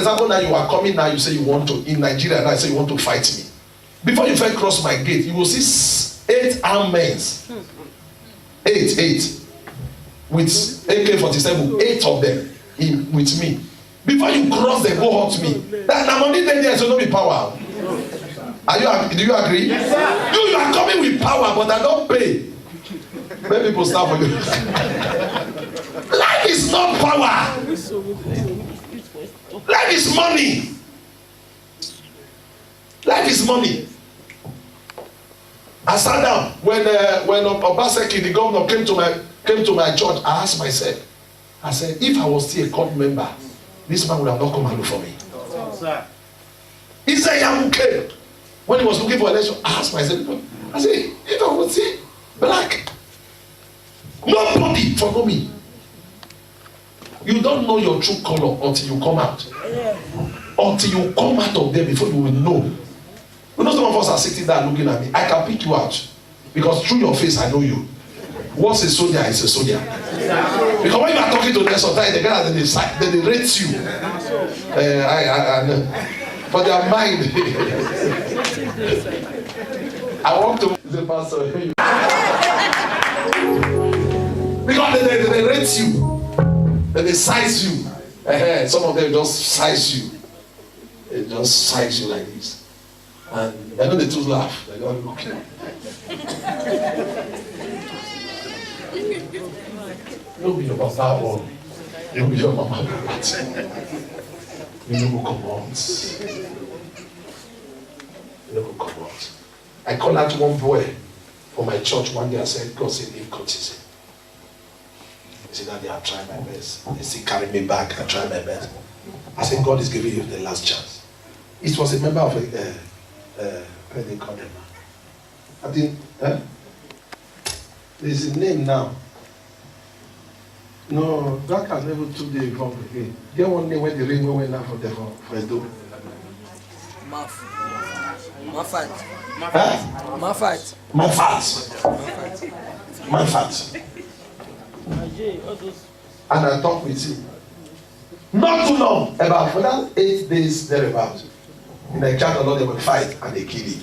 example, now you are coming now, you say you want to, in Nigeria now, you say you want to fight me. Before you first cross my gate, you will see 8 armed men. 8. With AK-47, 8 of them with me. Before you cross, they go hurt me. That money there, so no be power. Do you agree? Yes, sir. You are coming with power, but I don't pay. Many people start for you. Life is not power. Life is money. Life is money. I sat down when Obaseki, the governor, came to my church. I asked myself, I said, if I was still a court member, this man would have not come and look for me. He said, Yamuke. When he was looking for election, I asked myself, I said, if I was still black, nobody follow me. You don't know your true color until you come out. Until you come out of there before you will know. You know, some of us are sitting there looking at me. I can pick you out because through your face I know you. What's a soldier is a soldier. Because when you are talking to them, sometimes they get out and they rate you. I know. For their mind. I want to the pastor. Because they rate you. Then they size you. Some of them just size you. They just size you like this. And I know they just laugh. They don't look. You'll be your papa or you'll be your mama. You know who commands. You know who commands. I called out one boy for my church one day. I said, God said, leave courtesy. He said, Daddy, I'll try my best. They still carry me back. I try my best. I said, God is giving you the last chance. It was a member of what they call them. I think, there's a name now. No, that can never took the involved again. Get one name when the ring went out for his door. Mafat. And I talked with him. Not too long, about for that 8 days thereabout. In the church, Lord, they will fight and they kill him.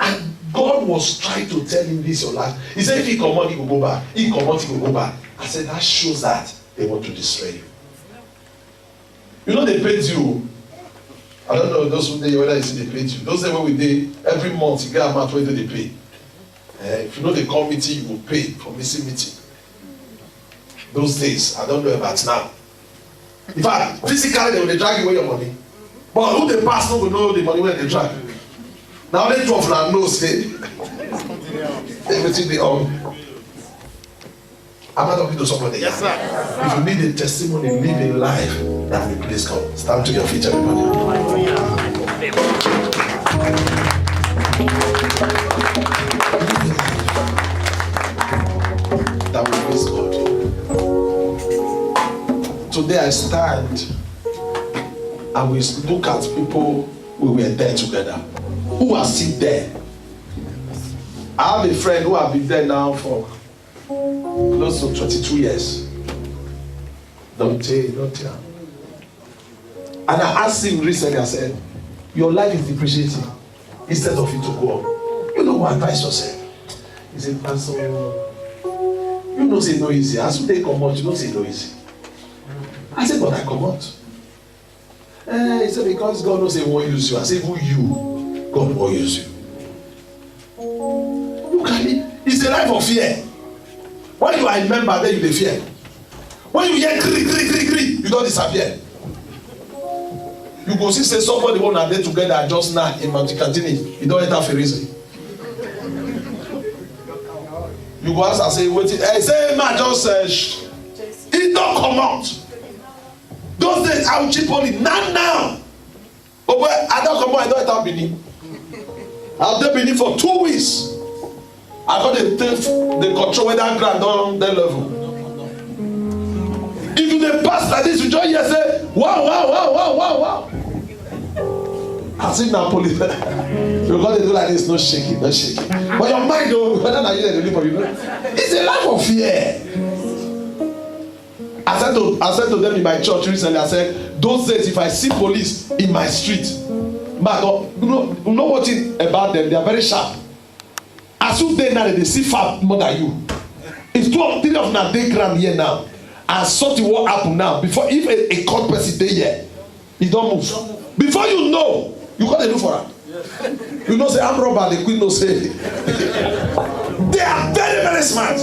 And God was trying to tell him this your life. He said, if he come out, he will go back. If he come out, he will go back. I said, that shows that they want to destroy you. You know they paid you. I don't know those who day whether they paid you. Those days when we did every month, you get a month where they pay. If you know they call meeting, you will pay for missing meeting. Those days, I don't know about now. In fact, physically they will drag away your money. But who they pass no will know the money when they drag. Now they drop and know say everything they own. I'm not talking to somebody. Yes, sir. If you need a testimony, live a life that will please God. Stand to your feet, everybody. That will please God. Today I stand and we look at people we were there together, who are still there. I have a friend who has been there now for close to 22 years. Don't tell. And I asked him recently, I said, your life is depreciating instead of you to go on. You know what, advise yourself. He said, Pastor, you know say no easy. As you take come out, you know say no easy. I said, but I come out. He said, because God knows he won't use you. I said, who you? God won't use you. Look at it. It's a life of fear. When you are a member, then you fear. When you hear gree, you don't disappear. You go see say somebody one and they together just now in Mount Cantini. You don't enter for reason. You go ask and say, wait, say man just it don't come out. Those days I will chip on it now. But when I don't come out, I don't enter Benin. I'll be Benin for 2 weeks. I got the control where that ground on that level. If you dey pass like this, you just hear say, wow. I see now police. Because they do like this, no shaking. But your mind, though, whether na you dey live or you know, it's a life of fear. I said to them in my church recently, I said, those days if I see police in my street, my God, you know what is about them? They are very sharp. As soon as they see far more than you. It's 2 or 3 of them they ground here now. And something what happen now. Before if a court person dey here, he don't move. Before you know, you got to do for her. You know say I'm robber, the queen no say. They are very, very smart.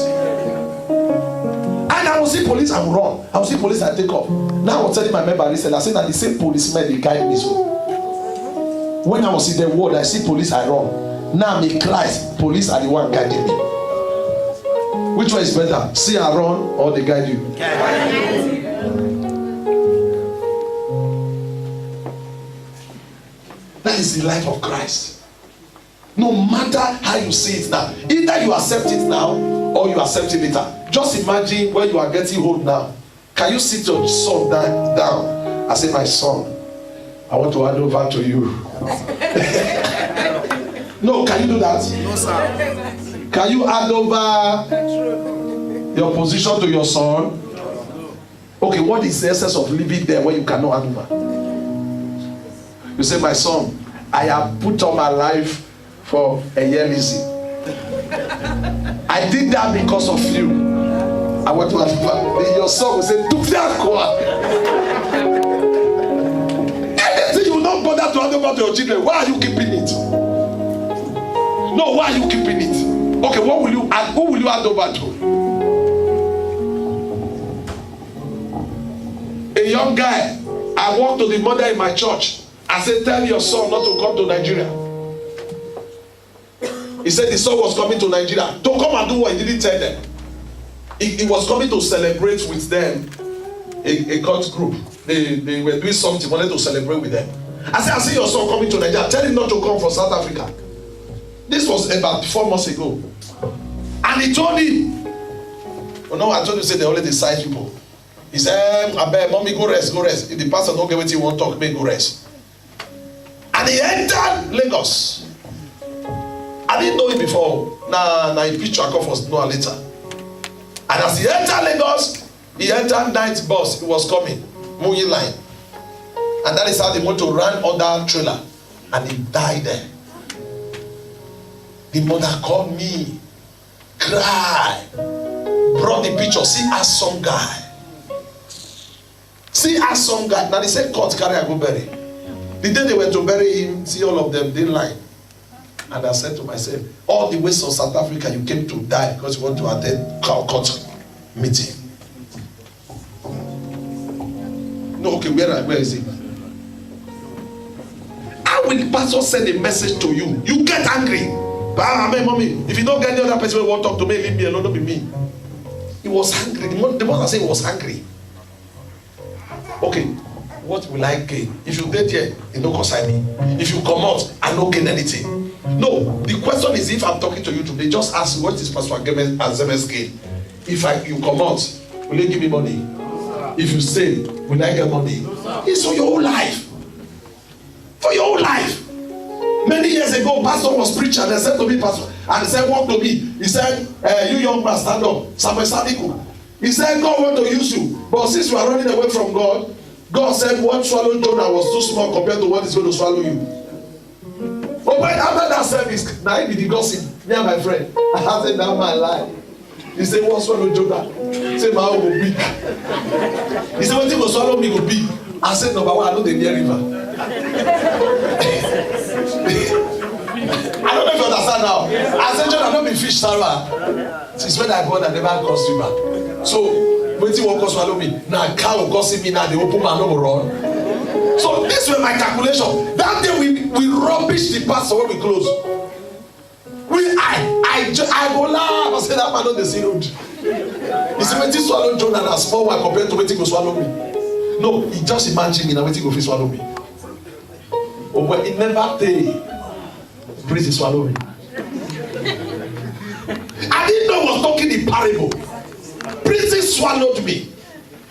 And I will see police and run. I will see police and take off. Now I was telling my member recently, I said that the same policemen they guide me so. When I was in the world, I see police, I run. Now I'm in Christ, police are the one guiding me. Which one is better? See I run or they guide you? That is the life of Christ. No matter how you see it now, either you accept it now or you accept it later. Just imagine when you are getting old now. Can you sit your son down and say, my son, I want to hand over to you? No, can you do that? No, sir. Can you hand over your position to your son? Okay, what is the essence of living there when you cannot hand over? You say, my son, I have put on my life for a year easy. I did that because of you. I want to hand over. Your son will say, do that. Anything you will not bother to hand over to your children, why are you keeping it? No, why are you keeping it? Okay, what will you add? Who will you hand over to? A young guy, I walked to the mother in my church. I said, tell your son not to come to Nigeria. He said the son was coming to Nigeria. Don't come and do what he didn't tell them. He was coming to celebrate with them. A cult group. They were doing something, wanted to celebrate with them. I said, I see your son coming to Nigeria. Tell him not to come from South Africa. This was about 4 months ago. And he told him, oh no, I told you, say they only decide people. He said, I bet, mommy, go rest. If the pastor don't get what he want to talk, make go rest. And he entered Lagos. I didn't know it before. Now he picture I come for know later. And as he entered Lagos, he entered night bus. It was coming, moving line. And that is how they want to run under trailer. And he died there. The mother called me, cry, brought the picture. See us some guy. Now they said, court carry I go bury. The day they went to bury him, see all of them, they line. And I said to myself, all the way from South Africa, you came to die because you want to attend court meeting. No, okay, where is it? How will the pastor send a message to you? You get angry. Mommy, if you don't get the other person who won't talk to me, leave me alone, don't be me. He was angry. The one I say was angry. Okay, what will I gain? If you get here, you don't concern me. If you come out, I don't gain anything. No, the question is, if I'm talking to you today, just ask what is Pastor Azeme's gain? If you come out, will you give me money? If you stay, will I get money? It's for your whole life. For your whole life. Many years ago, pastor was preaching. They said to me, pastor, and he said, walk to me. He said, you young man, stand up. Samuel Sadiku. He said, God want to use you. But since you are running away from God, God said, what swallowed Jonah was too small compared to what is going to swallow you. But when after that service, now he did gossip. Me and my friend, I said, that man lie. He said, what swallowed Jonah? He said, my own will big. He said, what thing will swallow me will big. I said, number one, I know the near river. I don't know if you understand now. I said, Jonah, don't be fish, Sarah. Since when I born, I never crossed river. So, waiting won't swallow me. Now, cow will gossip me, now they open my no run. So, this was my calculation. That day, we rubbish the pastor when we close. I go laugh. I said, that man on the sea road. He said, waiting swallow Jonah and a small one compared to waiting go swallow me. No, he just imagine me now waiting go fish swallow me. Oh, but it never take. Praise is swallow me. I didn't know I was talking in parable. Prison swallowed me.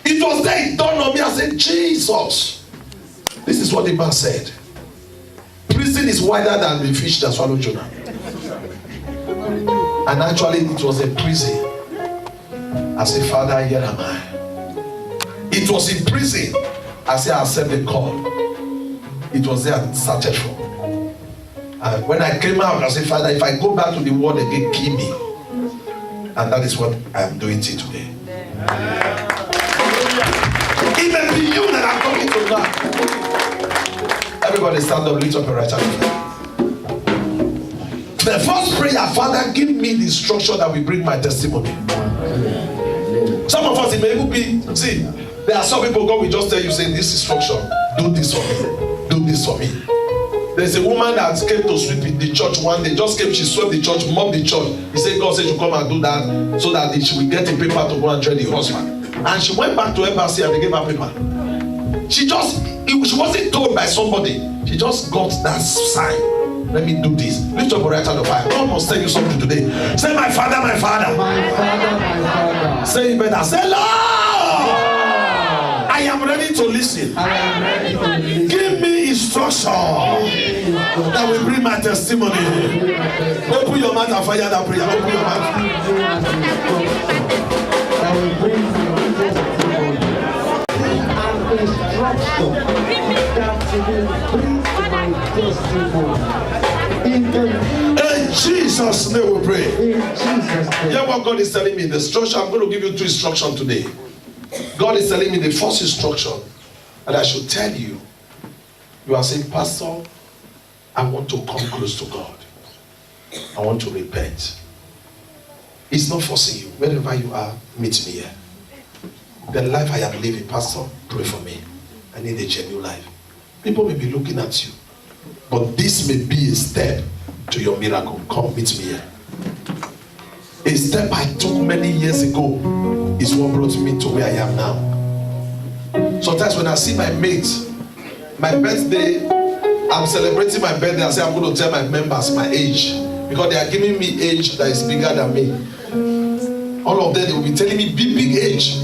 It was there, it dawned on me. I said, Jesus. This is what the man said. Prison is wider than the fish that swallowed Jonah. And actually, it was a prison. I said, Father, here am I. It was in prison. I said, I accept the call. It was there and started from. And when I came out, I said, Father, if I go back to the world again, kill me. And that is what I am doing till today. It may be you that I'm talking to now. Everybody stand up, lift up your right hand. The first prayer, Father, give me the instruction that will bring my testimony. Some of us, it may even be, see, there are some people, God will just tell you, say, this instruction, do this for me, do this for me. There's a woman that came to sweep in the church one day, just came, she swept the church, mopped the church. He said, God said, you come and do that, so that she will get a paper to go and join the husband. And she went back to embassy and they gave her paper. She wasn't told by somebody, she just got that sign. Let me do this. Lift up your right hand of fire. God must tell you something today. Say, my Father, my Father. My Father, my Father. Say it better. Say, Lord, I am ready to listen. I am ready to listen. Give me instruction that will bring my testimony. Open your mouth and fire that prayer. Open your mouth. That will bring my testimony. And instruction that will bring my testimony. In Jesus' name we pray. In Jesus' name. Yeah, what God is telling me, the instruction, I'm going to give you 2 instructions today. God is telling me the first instruction, and I should tell you, you are saying, Pastor, I want to come close to God. I want to repent. It's not forcing you. Wherever you are, meet me here. The life I am living, Pastor, pray for me. I need a genuine life. People may be looking at you, but this may be a step to your miracle. Come meet me here. A step I took many years ago is what brought me to where I am now. Sometimes when I see my mates, my birthday, I'm celebrating my birthday, I say I'm going to tell my members my age, because they are giving me age that is bigger than me. All of them, they will be telling me big age.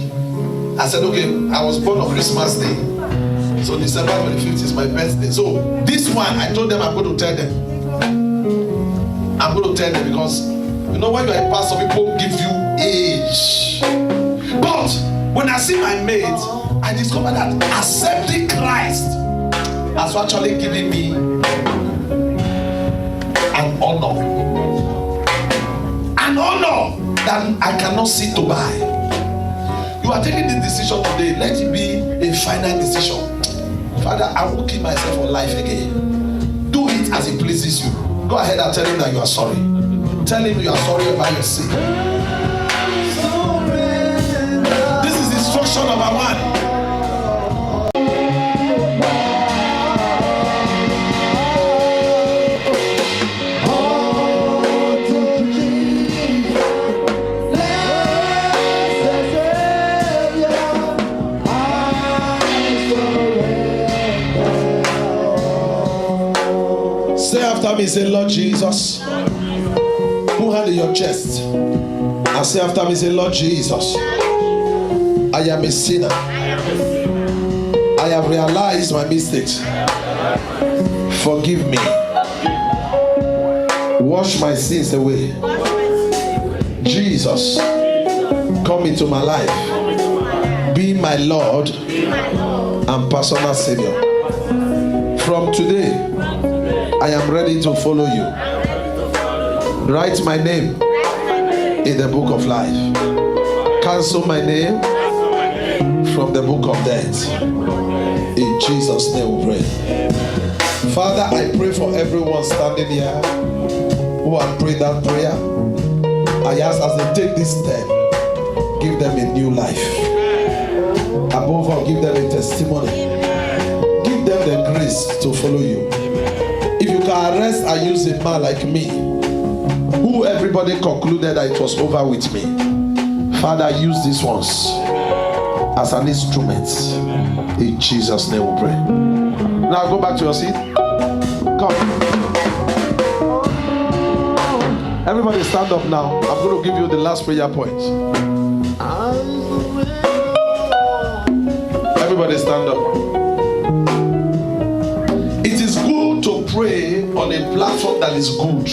I said, okay, I was born on Christmas Day, so December 25th is my birthday. So this one, I told them I'm going to tell them. I'm going to tell them, because you know when you are a pastor, people give you age. But when I see my mate, I discover that accepting Christ has actually given me an honor. An honor that I cannot sit to buy. You are taking this decision today. Let it be a final decision. Father, I won't keep myself for life again. Do it as it pleases you. Go ahead and tell him that you are sorry. Tell him you are sorry about your sin. This is instruction number 1. Say after me, say, Lord Jesus. Put hand in your chest and say after me, say, Lord Jesus, I am a sinner. I have realized my mistakes. Forgive me. Wash my sins away. Jesus, come into my life. Be my Lord and personal Savior. From today, I am ready to follow you. Write my name in the book of life. Cancel my name from the book of death. In Jesus' name we pray. Father, I pray for everyone standing here who have prayed that prayer. I ask as they take this step, give them a new life. Above all, give them a testimony. Give them the grace to follow you. If you can arrest and use a man like me, who everybody concluded that it was over with me, Father, use these ones as an instrument. In Jesus' name we pray. Now go back to your seat. Come. Everybody stand up now. I'm going to give you the last prayer point. Everybody stand up. It is good to pray on a platform that is good.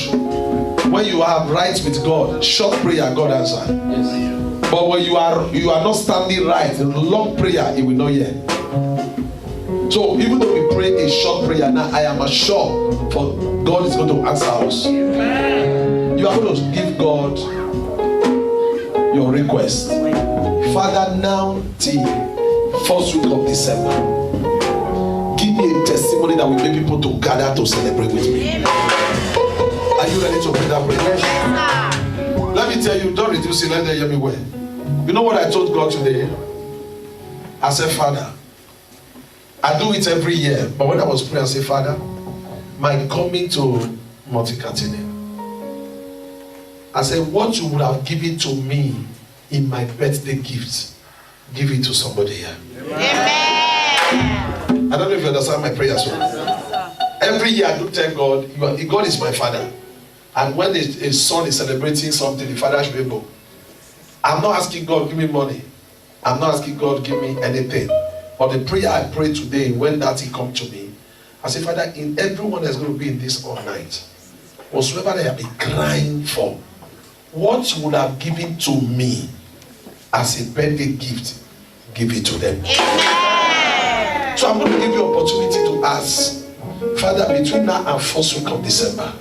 When you have rights with God, short prayer, God answer. Yes. But when you are not standing right, in long prayer, he will not hear. So even though we pray a short prayer now, I am assured for God is going to answer us. You are going to give God your request. Father, now till first week of December, give me a testimony that will make people to gather to celebrate with me. Are you ready to pray that prayer? Let me tell you, don't reduce it, let them hear me well. You know what I told God today? I said, Father, I do it every year, but when I was praying, I said, Father, my coming to Multi-Catene, I said, what you would have given to me in my birthday gift, give it to somebody here. Amen. I don't know if you understand my prayer. So every year I do tell God, God is my father. And when a son is celebrating something, the father should be able. I'm not asking God, give me money. I'm not asking God, give me anything. But the prayer I prayed today, when that he come to me, I said, Father, in everyone that's going to be in this all night, whatsoever they have been crying for, what you would have given to me as a birthday gift, give it to them. Amen. So I'm going to give you opportunity to ask, Father, between now and first week of December,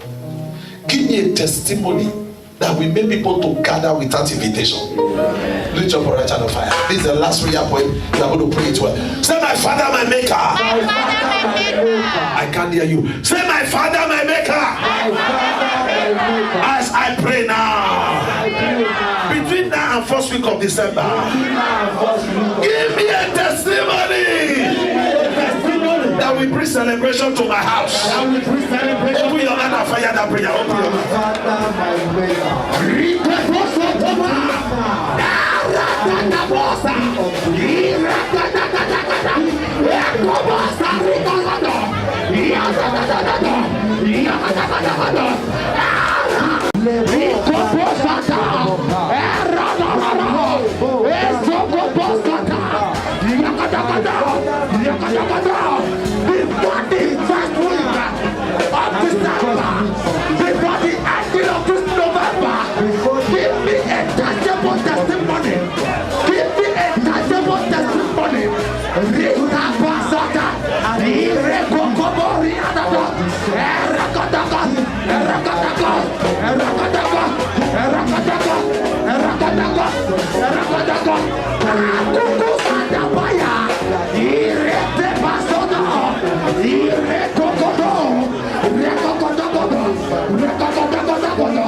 give me a testimony that will make people to gather without invitation. Lift up a right hand of fire. This is the last prayer point. You are going to pray it well. Say, my Father, my maker. My Father, my maker. I can't hear you. Say, my Father, my maker. My Father, my maker. As I pray now. Between now and first week of December, give me a testimony that will bring celebration to my house. Open your hand and fire that prayer. Open your before the first week of December, before the ending of this November, give me a tangible testimony. Give me a tangible testimony. Rita Basata, Ireko Kobori Adaba, Erakataka, Erakataka, Erakataka, Erakataka, Erakataka, Erakataka, Akuku Sadabaya, Irete Basota, Ireko Kodo, Rekokodokodo, Rekokodokodo.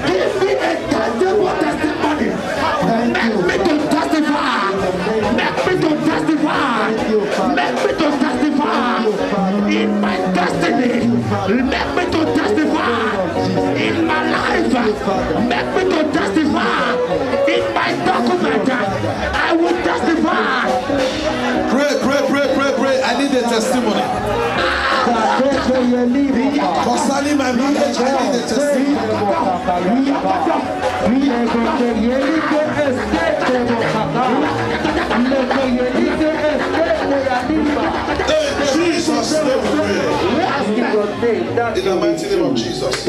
Give me a tangible testimony. Make me to testify. Make me to testify. Make me to testify in my destiny. Make me to testify in my life. Make me to testify in my document. I will testify. Pray. I need a testimony. Concerning my marriage, I need a testimony. Jesus' name we pray. In the mighty name of Jesus.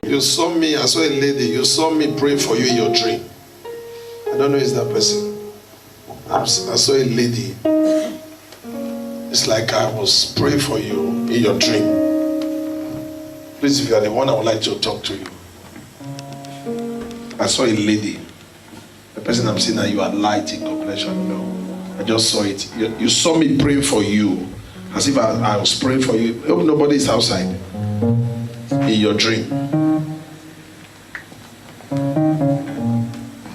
You saw me, I saw a lady, you saw me pray for you in your dream. I don't know who's that person. I saw a lady. It's like I was praying for you in your dream. Please, if you are the one, I would like to talk to you. I saw a lady. The person I'm seeing that you are light in complexion. No, I just saw it. You saw me praying for you, as if I was praying for you. Hope nobody is outside. In your dream.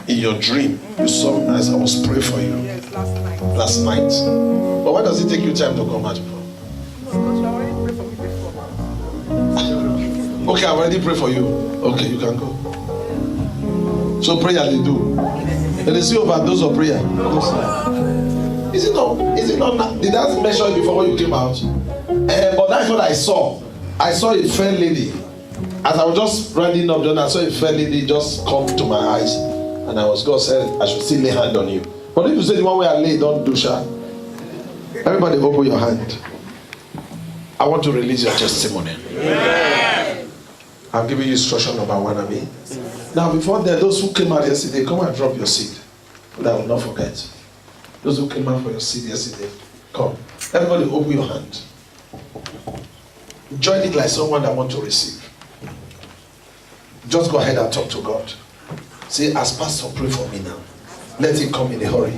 In your dream, you saw me as I was praying for you. Yes, last Last night. night. But why does it take you time to come out for? Because you already prayed for me before. Okay, I've already prayed for you. Okay, you can go. So prayer they do. And they see overdose of prayer. Is it not? Did that measure it before when you came out? But that's what I saw. I saw a fair lady. As I was just running up, I saw a fair lady just come to my eyes. And God said, I should still lay hand on you. But if you say the one way I lay, don't do sha. Everybody open your hand. I want to release your testimony. Yeah. I've given you instruction number 1, I mean. Now, before that, those who came out yesterday, come and drop your seed. That I will not forget. Those who came out for your seed yesterday, come. Everybody open your hand. Join it like someone that wants to receive. Just go ahead and talk to God. Say, as pastor, pray for me now. Let it come in a hurry.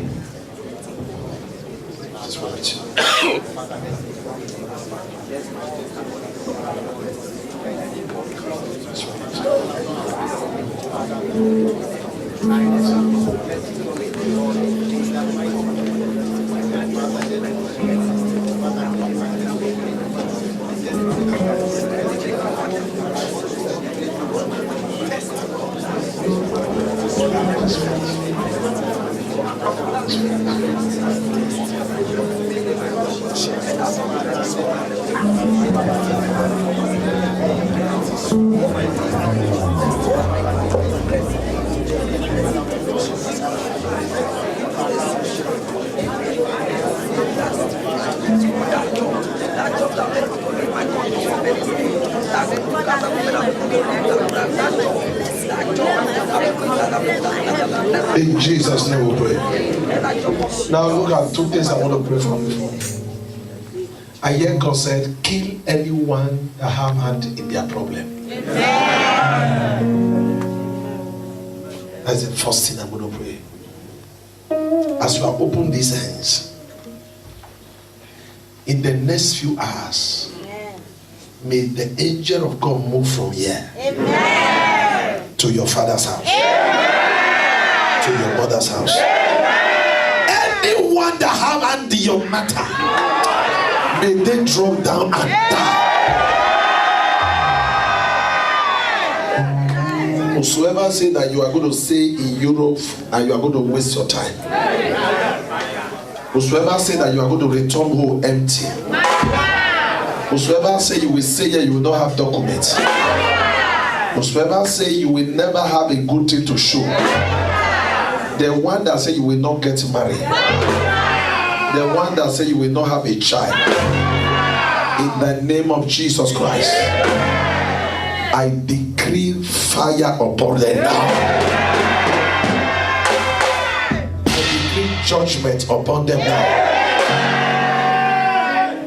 Just one with you. In Jesus' name we pray. Now look at 2 things I want to pray for you. I hear God said, kill anyone that have hand in their problem. That's the first thing I'm going to pray. As you have opened these hands, in the next few hours, may the angel of God move from here to your father's house, to your mother's house. Anyone that have hand in your matter, may they drop down and die. Whosoever say that you are going to stay in Europe and you are going to waste your time. Whosoever say that you are going to return home empty. Whosoever say you will stay here, you will not have documents. Whosoever say you will never have a good thing to show. The one that say you will not get married. The one that say you will not have a child. In the name of Jesus Christ, I decree fire upon them now. I decree judgment upon them now.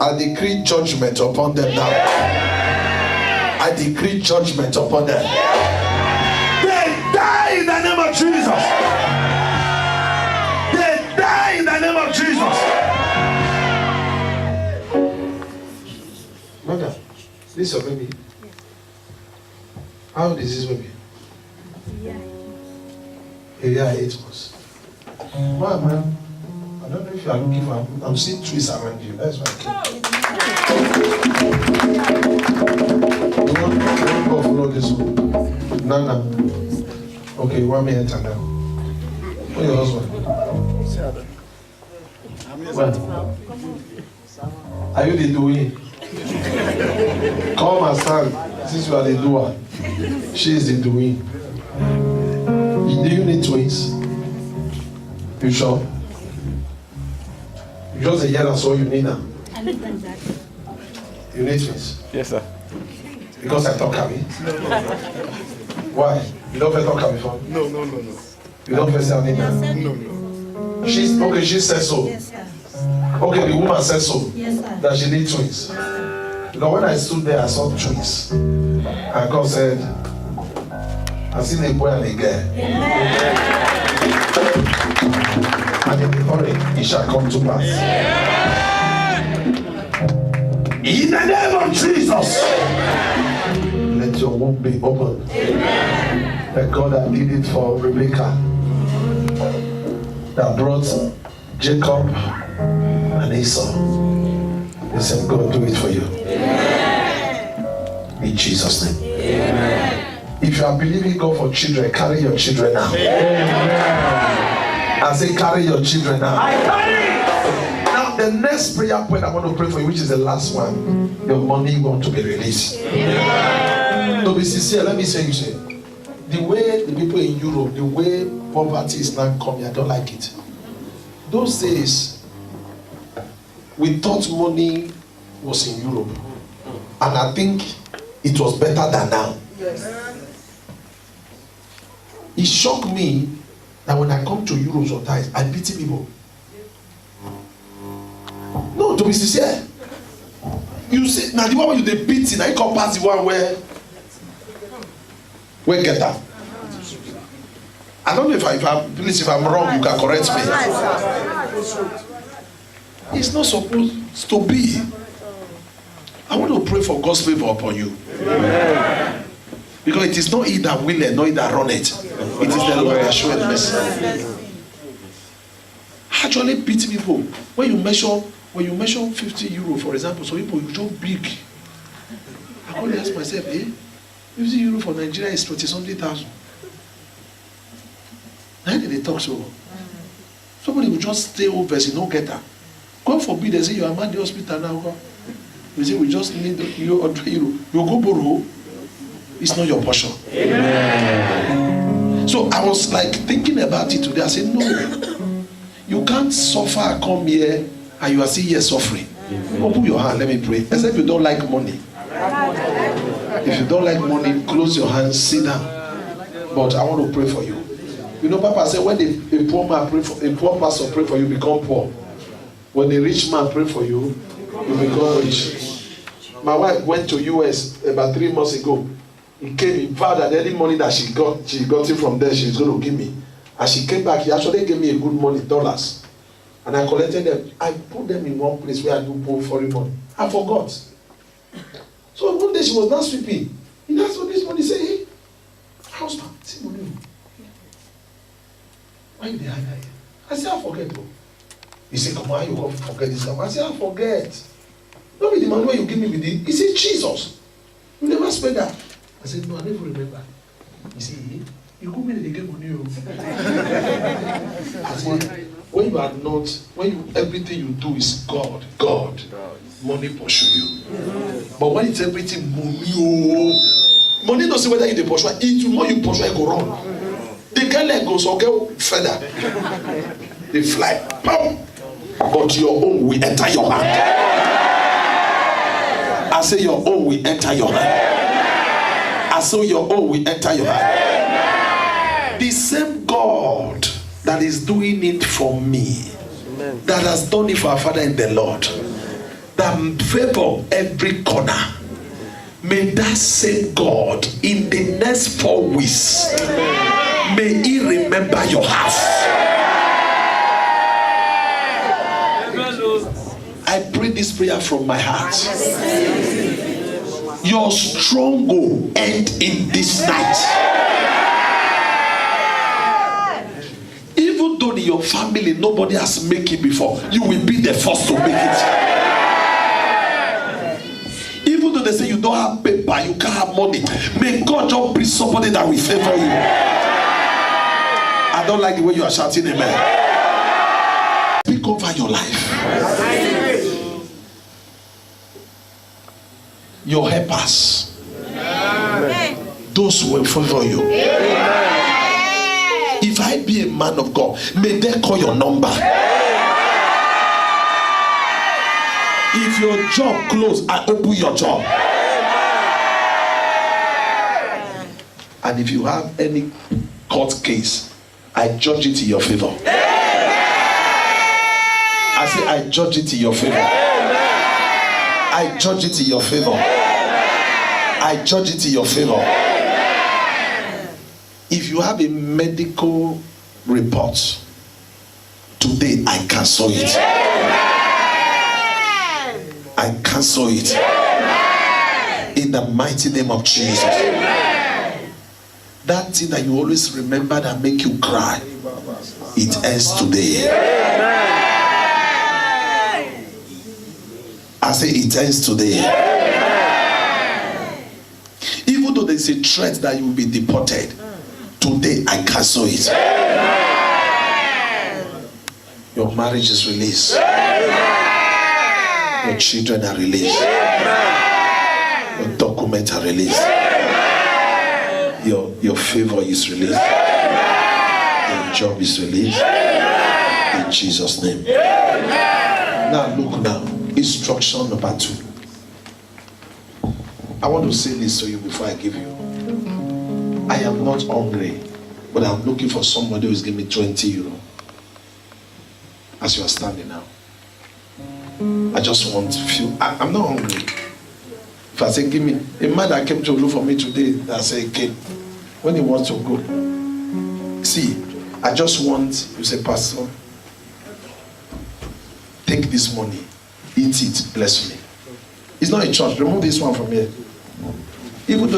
I decree judgment upon them now. I decree judgment upon them. They die in the name of Jesus. They die in the name of Jesus. Mother, this is your baby. How old is this baby? A year, 8 months. Man, I don't know if you are looking for. I'm seeing trees around you. That's why I came. You want to go follow this one? No. Okay, you want me to enter now? Where's your husband? Where? Are you the doing? Come and stand. Since you are the doer, she is the doing. Do you need twins? You sure? Just a year, that's all you need now. You need twins? Yes, sir. Because I talk Kabi? Why? You don't talk Kabi before? No. You don't first tell me now? No. She said so. Yes, sir. Okay, the woman said so. Yes, sir. That she need twins. Because when I stood there, I saw twins. And God said, I seen a boy and a girl. And in the hurry, it shall come to pass. In the name of Jesus, let your womb be open. The God that did it for Rebecca, that brought Jacob and Esau, he said, God, do it for you. In Jesus' name. If you are believing God for children, carry your children now. I say, carry your children now. Now, the next prayer point I want to pray for you, which is the last one, your money want to be released. To be sincere, let me say, the way the people in Europe, the way poverty is now coming, I don't like it. Those days, we thought money was in Europe, and I think it was better than now. It shocked me that when I come to Europe sometimes, I pity people. No, to be sincere. You see, now the one where you dey pity, now you come pass the one where get that. I don't know if please, if I'm wrong, you can correct me. It's not supposed to be. I want to pray for God's favor upon you. Amen. Because it is not he that willeth, nor he that runneth. It is the Lord that showeth mercy. Actually pity people. When you measure 50 euro, for example, some people you so big. I only ask myself, 50 euro for Nigeria is 20-something-thousand. How did they talk so? Somebody will just stay over, you don't get that. God forbid they say you are at the hospital now. We say we just need you 100 euro. You go borrow. It's not your portion. Amen. So I was like thinking about it today. I said, no, you can't suffer, come here, and you are still here suffering. Open your hand, let me pray. Except you don't like money. If you don't like money, close your hands, sit down. But I want to pray for you. You know, Papa said when a poor man pray for, a poor pastor pray for you, become poor. When a rich man pray for you, you become rich. My wife went to US about 3 months ago. He came, he vowed that any money that she got it from there, she's going to give me. As she came back, he actually gave me a good money, dollars. And I collected them. I put them in one place where I do pull foreign money. I forgot. So one day she was not sweeping. He asked for this money. He said, hey, husband, see money. Why did they hide that? I said, I forget. Bro. He said, come on, you can't forget this. I said, I forget. Not be the man where you give me with it. He said, Jesus. You never spend that. I said, no, I never remember. He said, you go me they get money. I said, when you are not, everything you do is God, money pursue you. But when it's everything money don't say whether you pursue it, the more you pursue it go wrong. They can't let go, so go further. They fly, but your own will enter your hand. I say your own will enter your hand. I say your own will enter your hand. The same God that is doing it for me, that has done it for our Father in the Lord, that favor every corner, may that same God in the next 4 weeks, may he remember your house. I pray this prayer from my heart. Your strong will end in this night. Even though in your family nobody has made it before, you will be the first to make it. Even though they say you don't have paper, you can't have money, may God just bring somebody that will favor you. I don't like the way you are shouting amen. Speak over your life. Your helpers, those who will favor you. If I be a man of God, may they call your number. If your job closed, I open your job. And if you have any court case, I judge it in your favor. I say I judge it in your favor. I judge it in your favor. I judge it in your favor. If you have a medical report, today I cancel it. I cancel it. In the mighty name of Jesus. That thing that you always remember that make you cry, it ends today. I say it ends today. Even though there's a threat that you will be deported, today I cancel it. Your marriage is released. Your children are released. Your documents are released. Your favor is released. Your job is released. In Jesus' name. Now look now. Instruction number 2. I want to say this to you before I give you. I am not hungry, but I'm looking for somebody who's giving me 20 euro. As you are standing now. I just want a few. I'm not hungry. If I say, give me, a man that came to look for me today, that say, came. When he wants to go. See, I just want, you say, Pastor, take this money, eat it, bless me. It's not a church. Remove this one from here. Even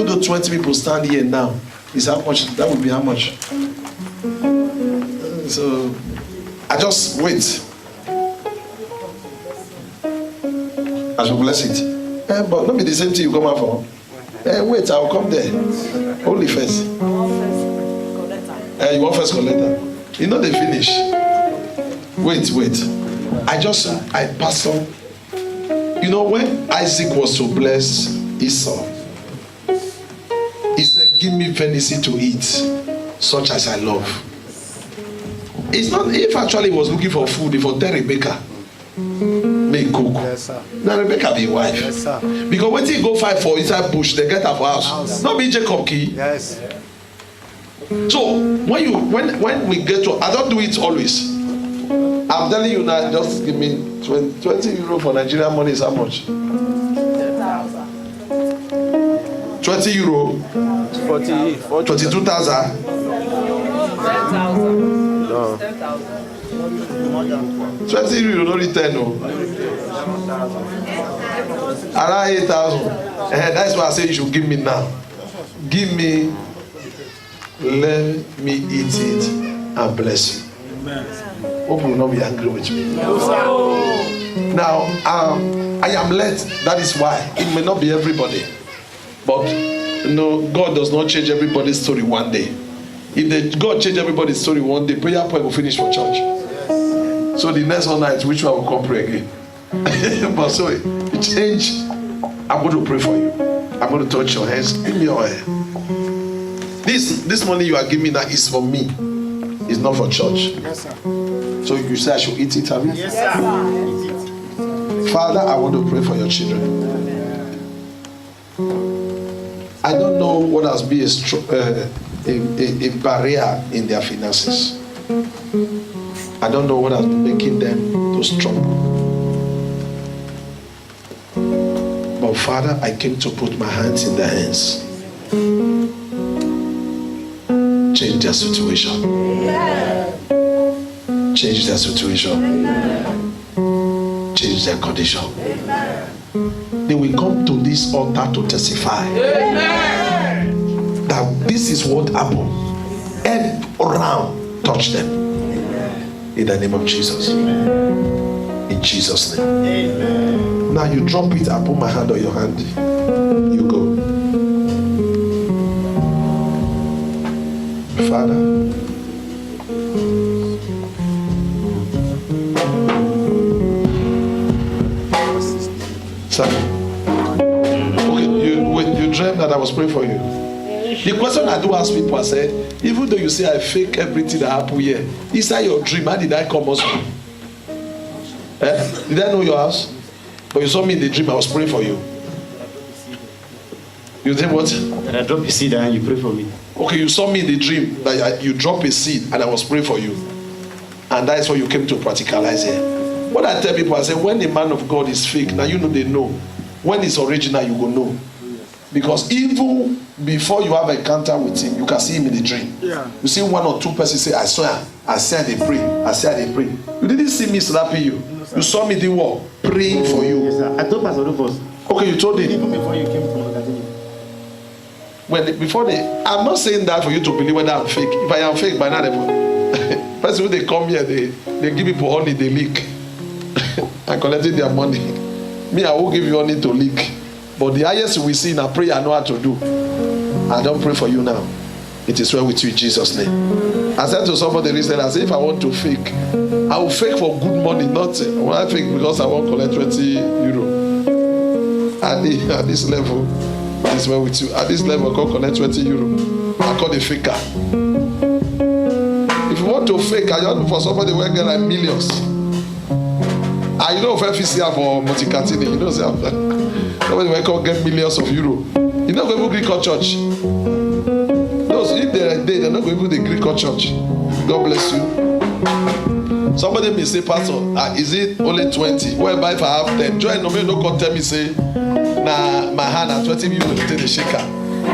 though 20 people stand here now, is how much? That would be how much? So I just wait. I should bless it. But not be the same thing you come out for. Wait, I'll come there. Only first. You want first collector? You know they finish. Wait. I pastor. You know when Isaac was to bless Esau, he said, give me venison to eat, such as I love. It's not if actually he was looking for food, he for tell Rebecca, make cook. Yes, sir. Now Rebecca be wife. Yes, sir. Because when he go fight for inside bush, they get her for house. Not be Jacob key. Yes. So when we get to, I don't do it always. I'm telling you now, just give me 20 euro for Nigerian money is how much? 20 euro. 22,000. 20 euro, no return, no. Around 8,000. That's why I say you should give me now. Give me, let me eat it and bless you. Hope you will not be angry with me. Now, I am led. That is why it may not be everybody, but God does not change everybody's story one day. If God change everybody's story one day, prayer point will finish for church. So the next one night, which one will come pray again? But so it change. I'm going to pray for you. I'm going to touch your hands. Give me your hand. This money you are giving now is for me. It's not for church. Yes, sir. So you say I should eat it, have you? Yes, sir. Father, I want to pray for your children. I don't know what has been a barrier in their finances. I don't know what has been making them to struggle. But Father, I came to put my hands in their hands. Change their situation. Change their situation. Change their condition. They will come to this altar to testify that this is what happened. And around, touch them. In the name of Jesus. In Jesus' name. Amen. Now you drop it, I put my hand on your hand. You go. Father. Sir. Okay, you dreamt that I was praying for you. The question I do ask people, I say, even though you say I fake everything that happened here, inside your dream, how did I come also? Did I know your house? But you saw me in the dream, I was praying for you. You think what? And I drop a seed and you pray for me. Okay, you saw me in the dream that you drop a seed and I was praying for you. And that is what you came to practicalize here. What I tell people, I say, when the man of God is fake, now you know they know. When it's original, you will know. Because even before you have an encounter with him, you can see him in the dream. Yeah. You see one or two persons say, I swear, I said they pray. I said they pray. You didn't see me slapping you. You saw me doing what? Praying for you. Yes, sir. I told Pastor Rufus. Okay, you told him. Even before you came to Mogadini. I'm not saying that for you to believe whether I'm fake. If I am fake, by now, first when they come here, they give people honey, they leak. I'm collecting their money. Me, I will give you honey to leak. But the highest we see in a prayer, I know how to do. I don't pray for you now. It is well with you in Jesus' name. I said to somebody recently, I said, if I want to fake, I will fake for good money, not when I fake because I want to collect 20 euro. At this level, it is well with you. At this level, I can collect 20 euro. I call the faker. If you want to fake, I want for somebody who will get like millions. You know, for FCR for Moticatini, you know, somebody will get millions of euro. You know, go to Greek church. even the Greek church. God bless you. Somebody may say, Pastor, is it only 20? Whereby if I have 10, join no me no come tell me say, nah, my hand at 20 euro take the shaker.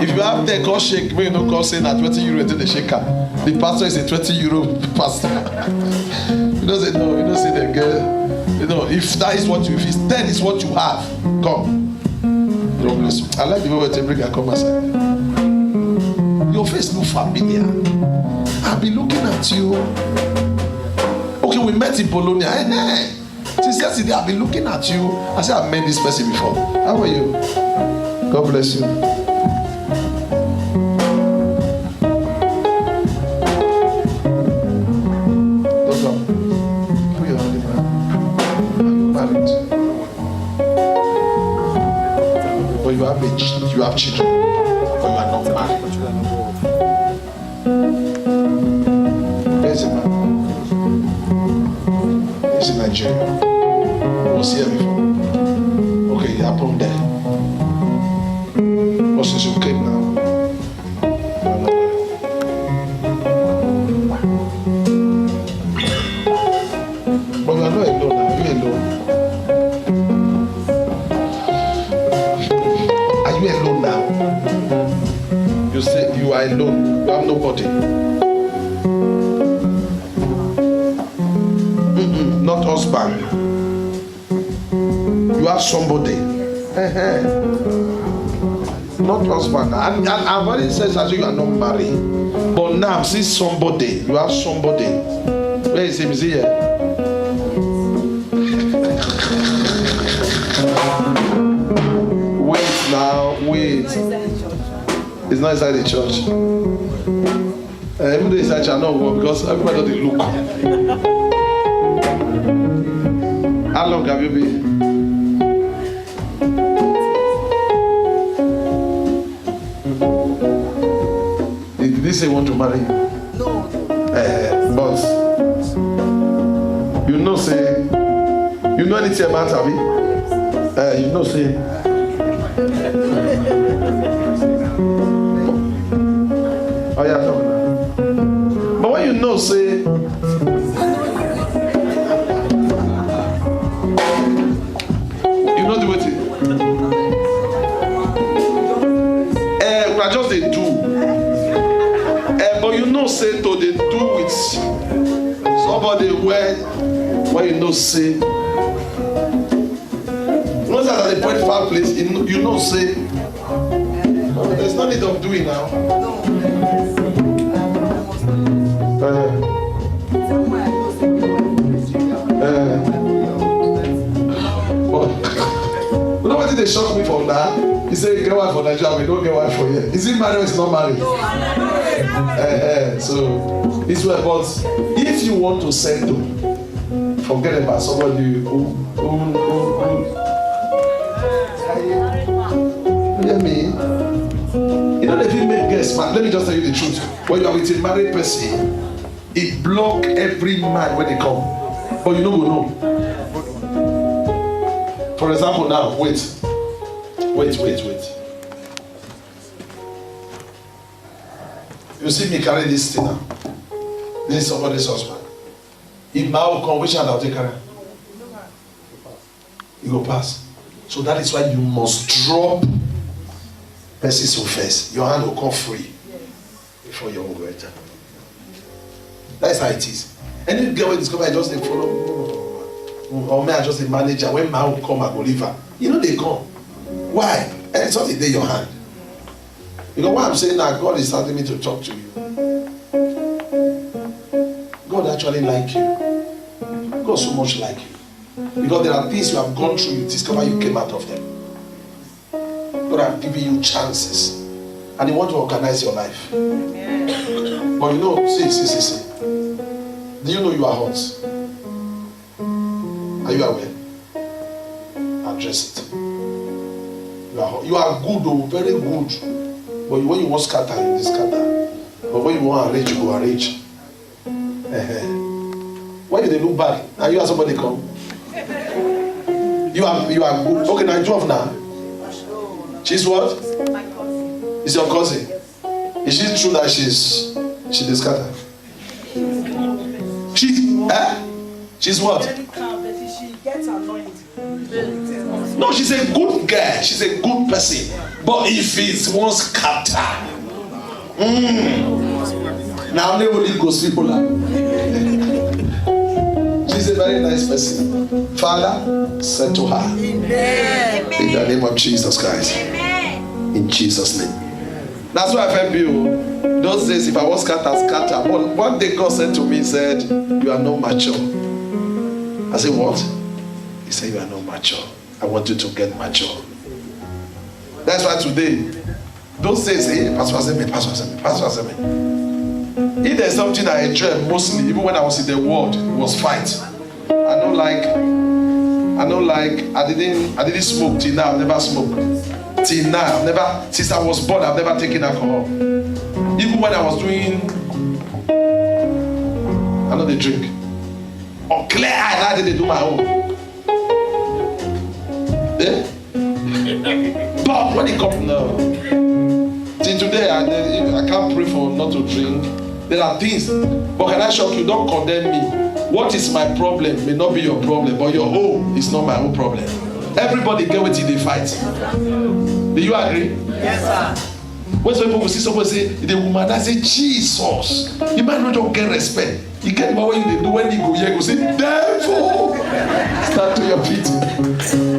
If you have 10, call shake me no call say na 20 euro take the shaker. The pastor is a 20 euro pastor. You don't say no, you don't say the girl. You know, if that is what you, if it's 10 is what you have, come. God bless you. I like the way we bring a come aside. Your face look familiar. I've been looking at you. Okay, we met in Bologna. Since yesterday, I've been looking at you. I said, I've met this person before. How are you? God bless you. Don't come. Put your hand in my hand. Are you married? But you have children. But you are not married. Where's the man? He's in Nigeria. I was here before. Okay, it happened there. But since you came now, you're not well. But you are not alone now. You're alone. Are you alone now? You say you are alone. You have nobody. Not husband. You have somebody. Not husband. And I've already said that you are not married. But now, see somebody. You have somebody. Where is him? Is he here? Wait now. Wait. It's not inside the church. Even though it's inside, I know because everybody doesn't look. How long have you been? Did they say want to marry you? No. But you know say you know anything about Abi? You know say oh yeah, talk now. But when you know say just they do. But you know, say to they do with somebody where you know say. You know that at the point far place, you know say. There's no need of doing now. You know what did they shock me from that? He said, get wife for Nigeria, we don't get wife for here. Is he married or is he not married? So, it's well, but if you want to settle, forget about somebody who hear me? You know, if you make guests, man, let me just tell you the truth. When you are with a married person, it block every man when they come. But you know, we know. For example, now, wait. You see me carry this thing now. This is somebody's husband. If now come, which hand I'll take carry? You go pass. So that is why you must drop person's face. Your hand will come free before your own go enter. That's how it is. Any girl will discover I just follow, or may I just a manager. When man will come, I go leave her. You know they come. Why? And it's something in your hand. You know why I'm saying that God is asking me to talk to you. God actually like you. God so much like you. Because there are things you have gone through, you discover you came out of them. God has given you chances. And He wants to organize your life. But you know, see. Do you know you are hot? Are you aware? Address it. You are good, oh, very good. But when you want scatter, you scatter. But when you want arrange, you go arrange. Why did they look back? Now you have somebody come. You are good. Okay, now 12 now. She's what? My cousin. Is your cousin? Is she true that she's She dey scatter. She's what? She gets annoyed. No, she's a good girl. She's a good person. But if it's one scatter, now only Holy Ghost people are. She's a very nice person. Father, send to her. Amen. In the name of Jesus Christ. Amen. In Jesus' name. That's why I felt you. Those days, if I was scatter. But one day God said to me, he said, you are not mature. I said, what? He said, you are not mature. I want you to get mature. That's why today, those days, hey, Pastor Asemi. If there's something I enjoy mostly, even when I was in the world, it was fight. I didn't smoke till now. I've never smoked. Till now, since I was born, I've never taken alcohol. Even when I was doing, I know they drink. Or clear eye, I didn't do my own. Eh? But when it comes now, till today, I can't pray for not to drink. There are things, but can I shock you? Don't condemn me. What is my problem may not be your problem, but your own is not my own problem. Everybody get what they fight. Do you agree? Yes, sir. When some people see someone say, the woman, I say, Jesus. You might not just get respect. You get what you do when you go here, go say, devil. Stand to your feet.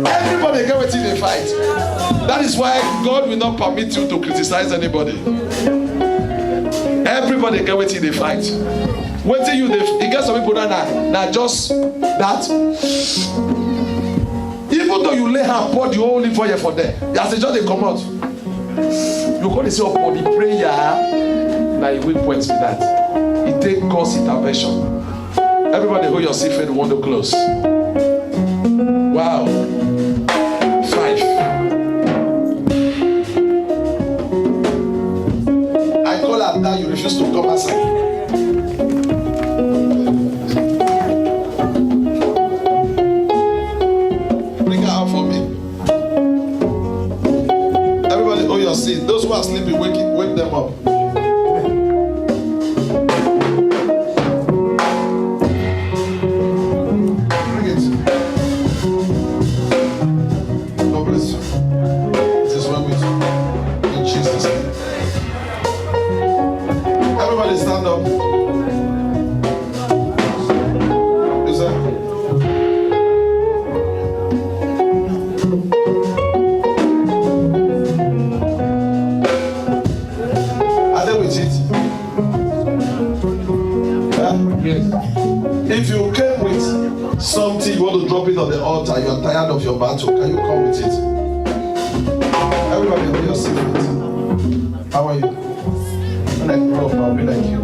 Everybody get what they fight. That is why God will not permit you to criticize anybody. Everybody get what they fight. Wait till you get some people that just that. Even though you lay hand pour the whole fire for them, as they just they come out, you call it say for the prayer. Now you will point to that. It takes God's intervention. Everybody hold your seat for the window close. Wow. 5. I call her that you refuse to come outside. See, those who are sleeping, wake them up. Bring it. God bless you. This is well with you. In Jesus' name. Everybody stand up. Is that? If you came with something you want to drop it on the altar, you are tired of your battle, can you come with it? Everybody on your seat. How are you? When I grow up, I'll be like you.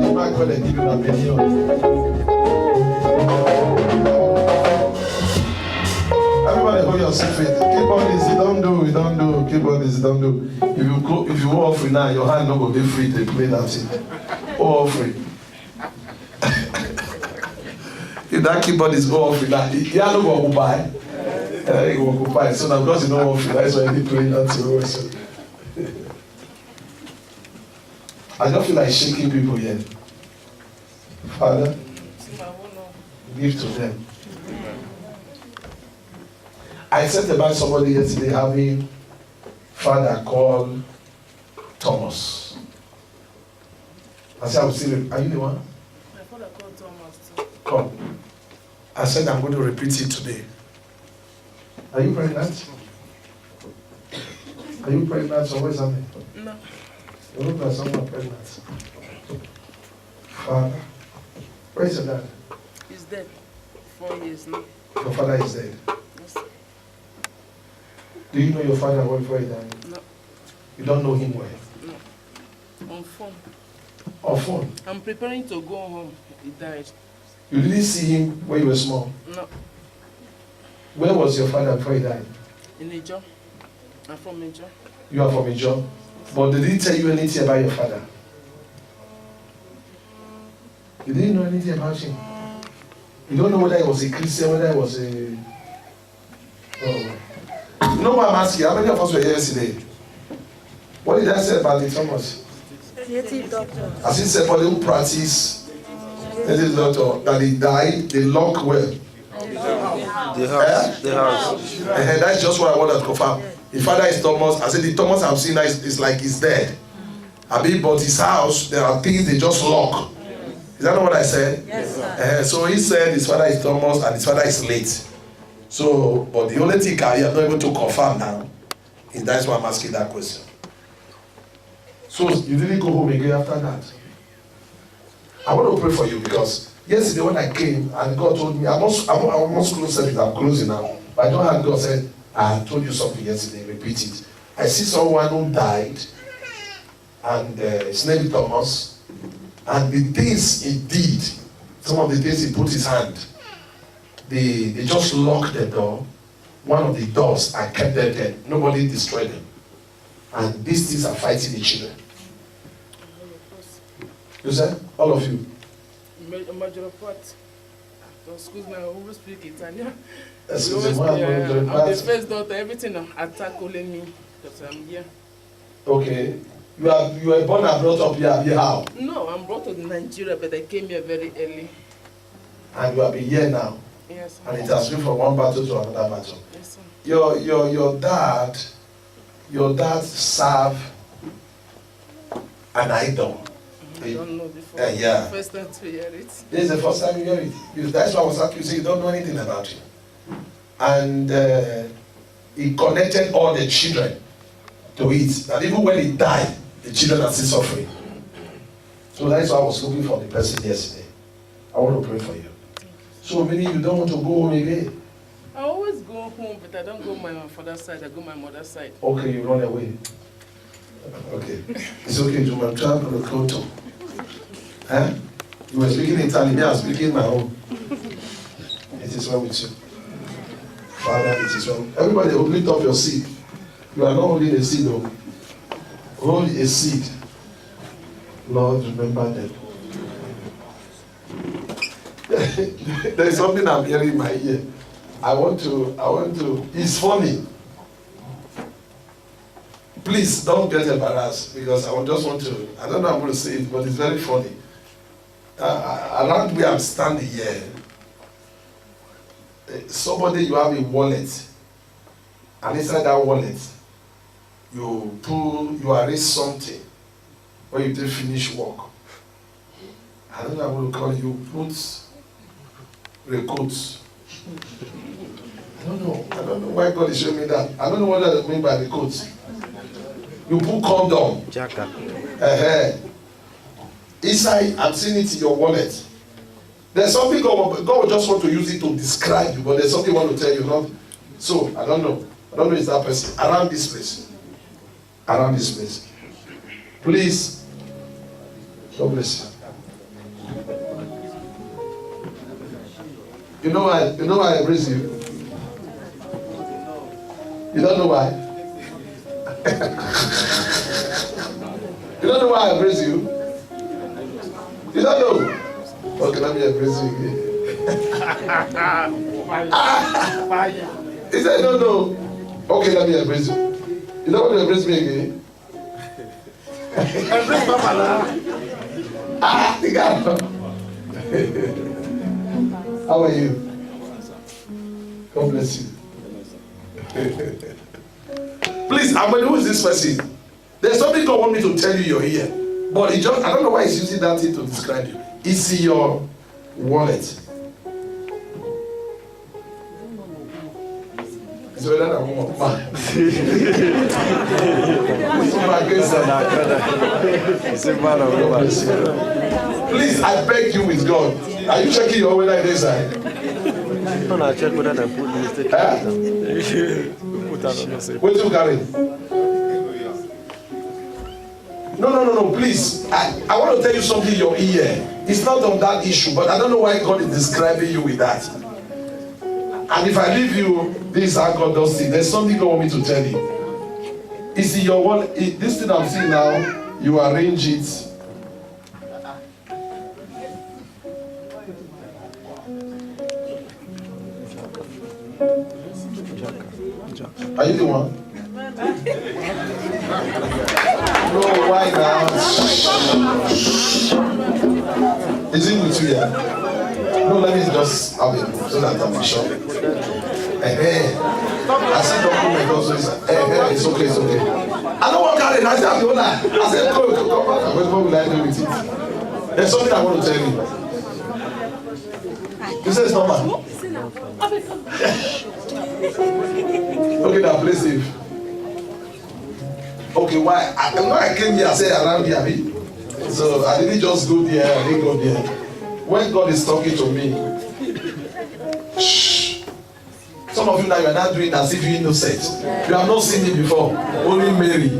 The man going to give you a million. Hold your secret. Keep on this, you don't do. Keep on this, you don't do. If you go offering now, your hand not go be free to play that thing. Go offering. If that keyboard is go offering now, you are not going to buy. You go buy. So now because you don't offering, that's why you play that thing. I don't feel like shaking people yet. Father, give to them. I sent about somebody yesterday having father called Thomas. I said, are you the one? My father called Thomas too. Come. I said, I'm going to repeat it today. Are you pregnant? Are you pregnant or what is happening? No. You look like someone pregnant. Father, where is your dad? He's dead. 4 years now. Your father is dead. Yes. Do you know your father well before he died? No. You don't know him well? No. On phone. On phone? I'm preparing to go home. He died. You didn't see him when you were small? No. Where was your father before he died? In Ijo. I'm from Ijo. You are from Ijo? But did he tell you anything about your father? You didn't know anything about him? You don't know whether he was a Christian, whether he was a... Oh. You know what I'm asking? How many of us were here yesterday? What did I say about the Thomas? Native doctor. As he said, for the who practice, native doctor, that he died, they lock well. The house. The house. That's just what I wanted to confirm. The father is Thomas. I said the Thomas I've seen is like he's dead. I mean, but his house, there are things they just lock. Is that not what I said? Yes, sir. So he said his father is Thomas and his father is late. So, but the only thing I am not able to confirm now is that's why I'm asking that question. So you didn't go home again after that? I want to pray for you because yesterday when I came and God told me, I'm almost close service, I'm closing now. But I don't have God said, I told you something yesterday, repeat it. I see someone who died and his name is Thomas, and the things he did, some of the things he put his hand, they just locked the door, one of the doors, and kept them there. Nobody destroyed them. And these things are fighting the children. You said? All of you? Major part. Excuse me, I always speak Italian. Excuse me, I'm the first daughter, everything attack only me because I'm here. Okay. You were born and brought up here how? No, I'm brought to Nigeria, but I came here very early. And you have been here now? Yes, sir. And it has been from one battle to another battle. Yes, sir. Your dad served an idol. I don't know before. Yeah. First time to hear it. This is the first time you hear it. That's why I was asking you, say you don't know anything about it. And he connected all the children to it. And even when he died, the children are still suffering. So that's why I was looking for the person yesterday. I want to pray for you. So meaning you don't want to go home again? I always go home, but I don't go my father's side, I go my mother's side. Okay, you run away. Okay. It's okay, to my child will go to. Huh? You were speaking Italian, me I was speaking my own. It is well with you. Father, it is well. Everybody will lift up your seed. You are not holding a seed though. Hold a seed. Lord, remember them. There is something I'm hearing in my ear. I want to, it's funny. Please don't get embarrassed because I just want to, I don't know how I'm going to say it, but it's very funny. Around where I'm standing here, somebody, you have a wallet, and inside that wallet, you arrange something when you did finish work. I don't know how I'm going to call it, you put recruits. I don't know why God is showing me that. I don't know what I mean by recruits. You put condom. Jacket. Inside, I'm seeing it in your wallet. There's something God will just want to use it to describe you, but there's something I want to tell you. Not so. I don't know. It's that person around this place. Around this place. Please. God bless you. You know why I praise you? You don't know why? You don't know why I praise you? You don't know? Okay, let me praise you again. He said, no, no. Okay, let me praise you. You don't want to embrace me again? Embrace Papa now. The guy. How are you? God bless you. Please, who is this person? There's something God wants me to tell you you're here. But I don't know why he's using that thing to describe you. It's in your wallet. It's better than woman. Please, I beg you with God. Are you checking your weather inside? No, I check whether I put mistake. Wait till carry. No, please. I want to tell you something in your ear. It's not on that issue, but I don't know why God is describing you with that. And if I leave you, this is how God does it. There's something God wants me to tell you. It's in your wallet. This thing I'm seeing now, you arrange it. Are you the one? No, why now? Is it with you here? No, let me just have it so that I'm sure. I see document also. It's okay, it's okay. I don't want to carry it. I said, I said, come back. What will I do with it? There's something I want to tell you. You say it's normal. Okay, now play safe. Okay, why? I came here, I said around here, so I didn't just go there, I didn't go there. When God is talking to me, shh. Some of you now, you are not doing as if you're innocent. You have not seen it before. Only Mary.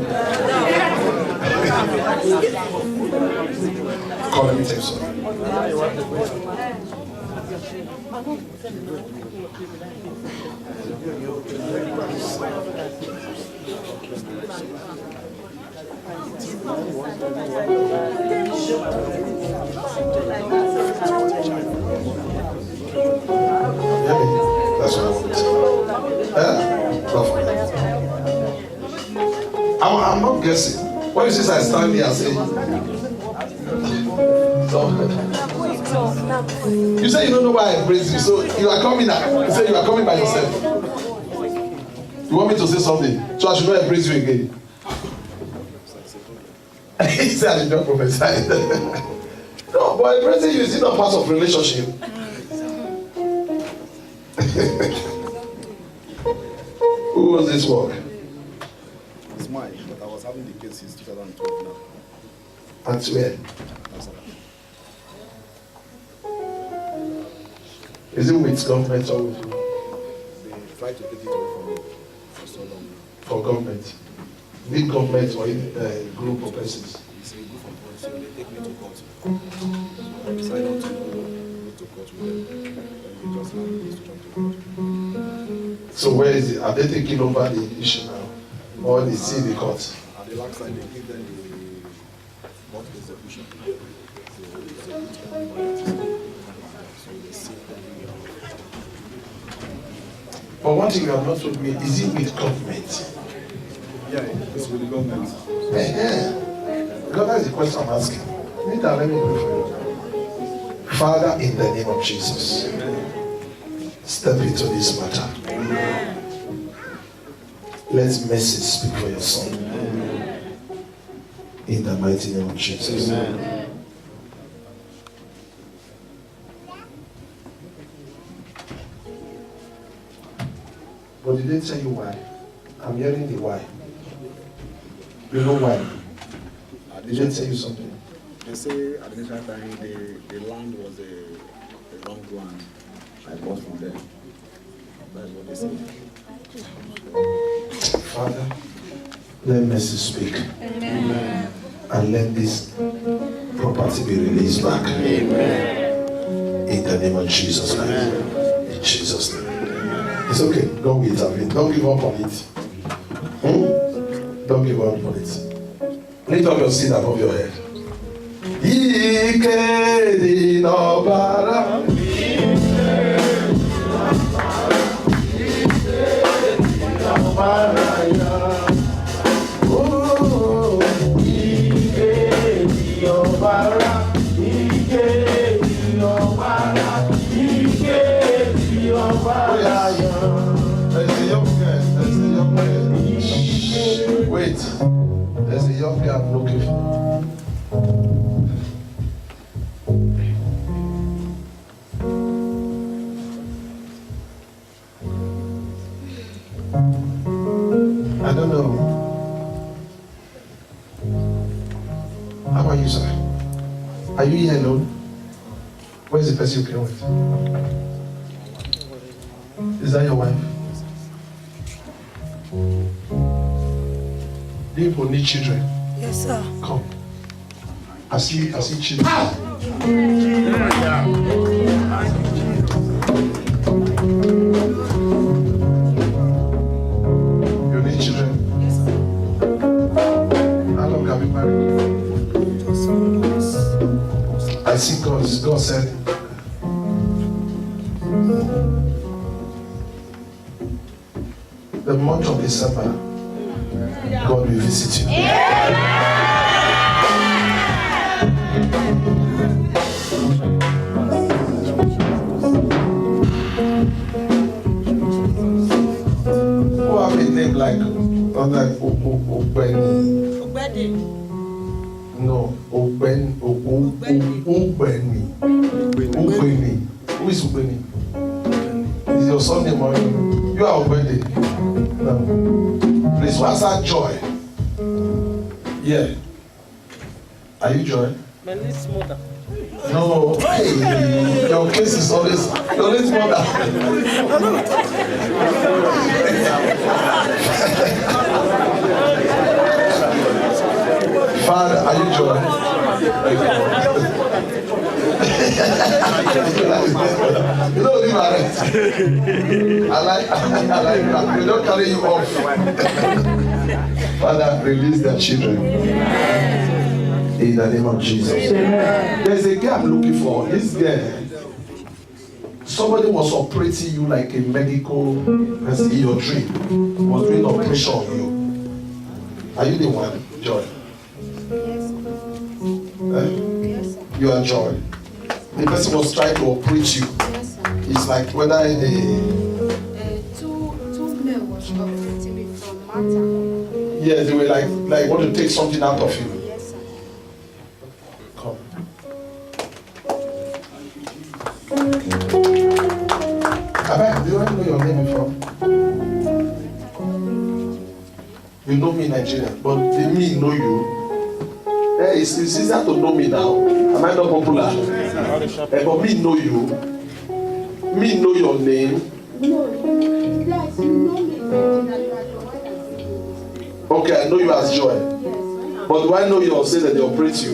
Come, let me tell you something. That's what I want. I'm not guessing. What is this I stand here and say? You say you don't know why I praise you, so you are coming now. You say you are coming by yourself. You want me to say something, so I should not praise you again. He said I did not prophesy. No, but praising you is not part of relationship. Who was this work? It's mine, but I was having the case since 2012 now. And where? Is it with government or with you? They tried to take it away from me for so long. For government? Big government or in a group of persons? It's a group of boys, so they take me to court. So I decided not to go to court with them. Then we just have this to jump to court. So where is it? Are they taking over the issue now? Or they see the court? At the last time, they give them the court execution. So they see But one thing you have not told me, is it with government? yeah, it's with the government. Because that's the question I'm asking. Let me pray for you. Father, in the name of Jesus, step into this matter. Let mercy speak for your son. In the mighty name of Jesus. Amen. But did they tell you why? I'm hearing the why. You know why? Did they tell you something? They say at the initial time the land was a wrong land. I bought from them. That's what they say. Father, let mercy speak. Amen. And let this property be released back. Amen. In the name of Jesus Christ. In Jesus' name. It's okay. Don't wait a minute. Don't give up on it. Don't give up on it. Lift up your seat above your head. Ike di n'ọbara. Wait, there's a young girl I'm looking for. I don't know. How are you, sir? Are you here alone? Where's the person you came with? Is that your wife? Do you people need children? Yes, sir. Come. I see children. You need children? Yes, sir. How long have you married? I see God said, the month of December, God will visit you. Who have a name like, not like Obeni? No, Obeni. Who is Ubeni? Is your son name or you are Ubeni? No. Please, what's that Joy? Yeah. Are you Joy? My little mother. No. Hey, your case is always your late mother. Father, are you Joy? You don't leave her. I like that. We don't carry you off. Father, release their children. In the name of Jesus. There's a girl I'm looking for. This girl, somebody was operating you like a medical person in your dream. Was doing operation on you. Are you the one, Joy? Yes, sir. You are Joy. The person was trying to operate you. Yes, sir. It's like whether they. Two men was operating me from Malta. Yeah, they were like want to take something out of you. Yes, sir. Come. Abba, do you want to know your name before? You know me in Nigeria, but the me know you. Hey, it's easier to know me now. Am I not popular? But me know you. Me know your name. No, yes, you know me better. You are the one that did it. Okay, I know you as Joy. Yes. But do I know you or say that they operate you?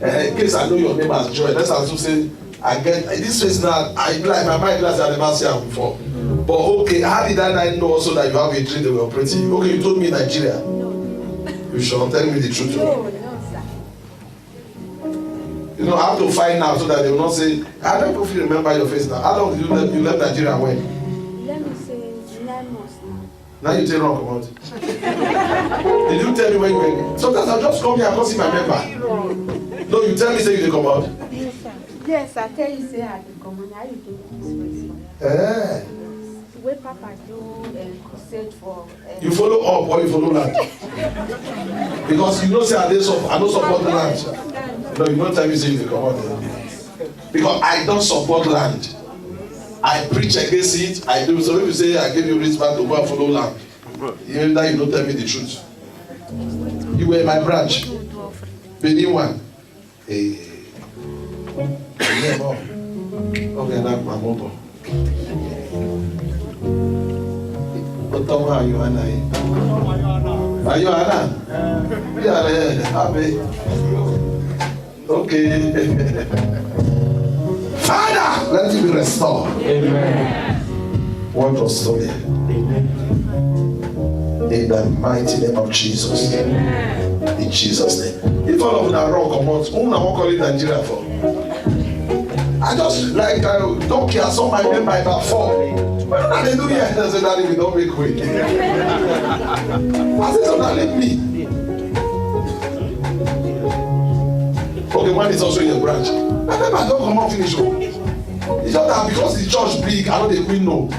In case I know your name as Joy, let's also say I get this face now. I like my mind glass I never seen her before. But okay, how did I know also that you have a dream they were operating you? Okay, you told me in Nigeria. You should tell me the truth. No, sir. You know, I have to find out so that they will not say, I don't know if you remember your face now. How long did you left Nigeria when? Let me say 9 months now. Now you tell wrong about it. Did you tell me when you were? Sometimes I'll just come here and go see my member. No, you tell me say you dey come out. Yes, sir. Yes, I tell you say I dey come and how you do this place. Where Papa do crusade for. You follow up or you follow land? Because you know say I don't support land. No, you don't tell me say you dey come out. Because I don't support land. I preach against it. I do. So if you say I give you wristband to go and follow land, even that you don't tell me the truth. You were my branch. The new one. Okay, now my mobile. What time are you, Anna? Are you Anna? Yeah, happy. Okay. Father, let it be restored. Amen. What was stolen? Amen. In the mighty name of Jesus. In Jesus' name. If all of them are wrong, come on. Who now call it Nigeria for? I just like don't care. I saw my name by about 4. Well, hallelujah. I said that if you don't make way. I said so that let me. Okay, one is also in the branch. I never don't come out finish. It's just that because the church big, I know they will know.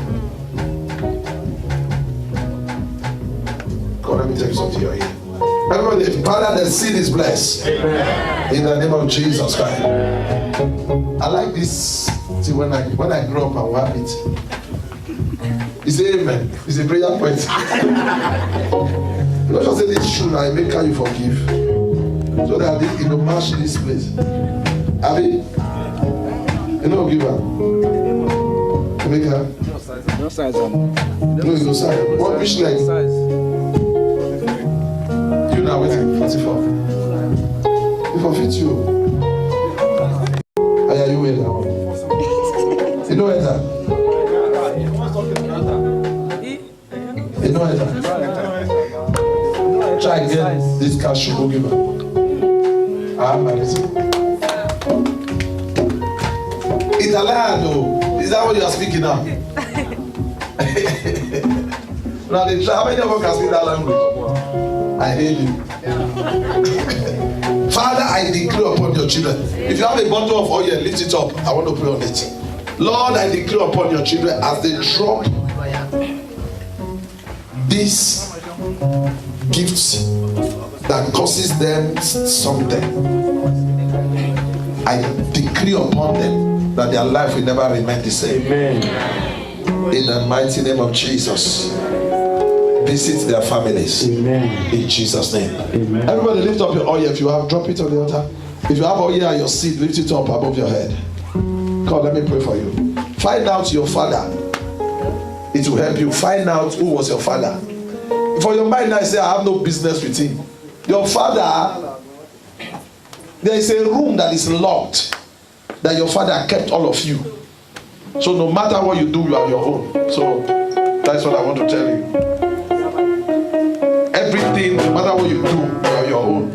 God, let me tell you something here. Everybody, Father, the seed is blessed. Amen. In the name of Jesus Christ. I like this. See, when I grow up, I will have it. It's a amen. It's a prayer point. You don't just say this truth, I make you forgive. So that you know, match this place. Abi, you know, give her. Make her. No size. No, no size. What which leg? You now waiting 44. If I fit you. Are you wait now? You know enter. You know enter. Try and get this cash you go give her. Italiano. Is that what you are speaking now? Now they try. How many of us can speak that language? I hate you. Father, I declare upon your children. If you have a bottle of oil, lift it up. I want to pray on it. Lord, I declare upon your children as they drop these gifts that causes them something. I decree upon them that their life will never remain the same. Amen. In the mighty name of Jesus. Visit their families. Amen. In Jesus' name. Amen. Everybody lift up your oil. If you have, drop it on the altar. If you have oil at your seat, lift it up above your head. Come, let me pray for you. Find out your father. It will help you. Find out who was your father. For your mind now, say, I have no business with him. Your father, there is a room that is locked that your father kept all of you. So no matter what you do, you are your own. So that's what I want to tell you. Everything, no matter what you do, you are your own.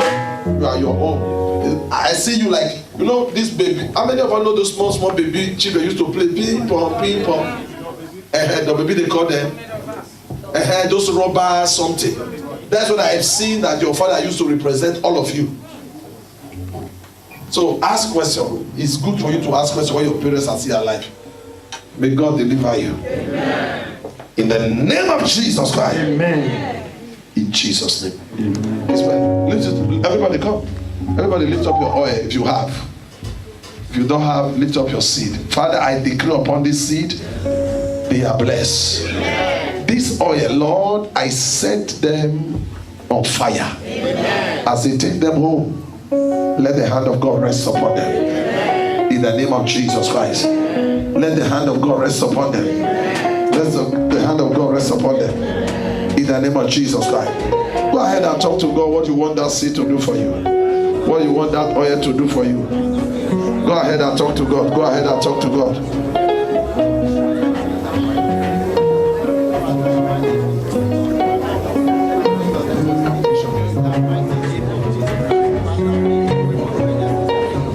You are your own. I see you like, you know, this baby. How many of us know those small baby children used to play ping pong, ping pong? The baby they call them. Those rubber something. That's what I have seen that your father used to represent all of you. So ask questions. It's good for you to ask questions when your parents are still alive. May God deliver you. Amen. In the name of Jesus Christ. Amen. In Jesus' name. Amen. Everybody come. Everybody lift up your oil if you have. If you don't have, lift up your seed. Father, I declare upon this seed, they are blessed. This oil, Lord, I set them on fire. Amen. As they take them home, let the hand of God rest upon them. Amen. In the name of Jesus Christ. Let the hand of God rest upon them. Let the hand of God rest upon them. In the name of Jesus Christ. Go ahead and talk to God what you want that seed to do for you. What you want that oil to do for you. Go ahead and talk to God. Go ahead and talk to God.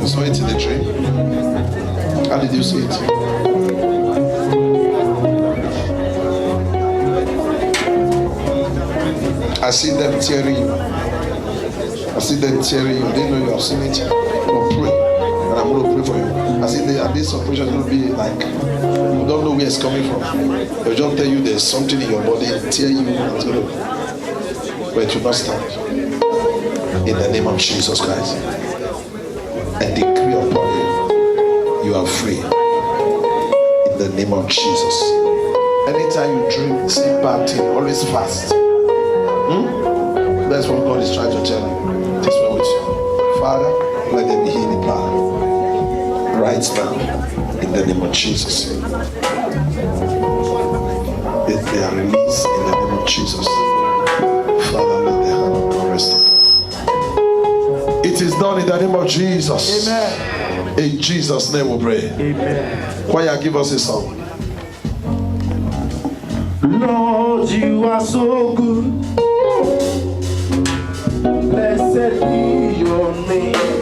Saw it in the dream. How did you see it? I see them tearing you. I see them tearing you. They know you have seen it. But pray. And I'm going to pray for you. I see this operation will be like, you don't know where it's coming from. They'll just tell you there's something in your body, tear you, but it will not stand. In the name of Jesus Christ. And decree upon you, you are free. In the name of Jesus. Anytime you dream, see bad thing, always fast. That's what God is trying to tell you. This way with you. Father, let them be healing power. Right now, in the name of Jesus. If they are released in the name of Jesus. Father, let the hand of God rest upon. It is done in the name of Jesus. Amen. In Jesus' name we pray. Amen. Choir, give us a song. Lord, you are so good. Blessed be your name.